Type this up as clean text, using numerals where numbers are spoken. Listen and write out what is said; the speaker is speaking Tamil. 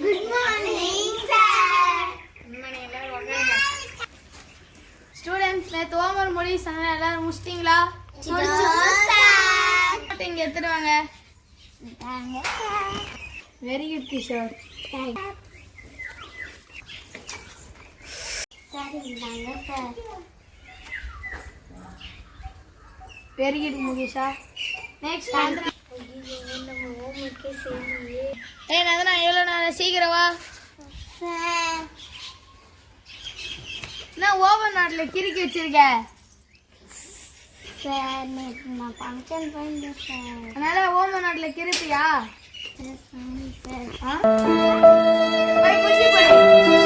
Good morning sir. ஸ்டூடெண்ட்ஸ் நேற்று ஹோம்ஒர்க் முடிச்சாங்க, எல்லாரும் முடிச்சிட்டிங்களா? இங்கே எடுத்துருவாங்க. Very good Kishore. Very good முகேஷா. நெக்ஸ்ட் ஏய் நந்தனா, எவ்வளோ நேரம் சீக்கிரம் வா. என்ன ஓவன் நாட்டில் கிறுக்கி வச்சிருக்க? சார் நேற்று நான் ஃபங்க்ஷன் போயிருந்தேன் சார். அதனால ஓவன் நாட்டில் கிறுப்பியா? சார் போய் குச்சி போடு.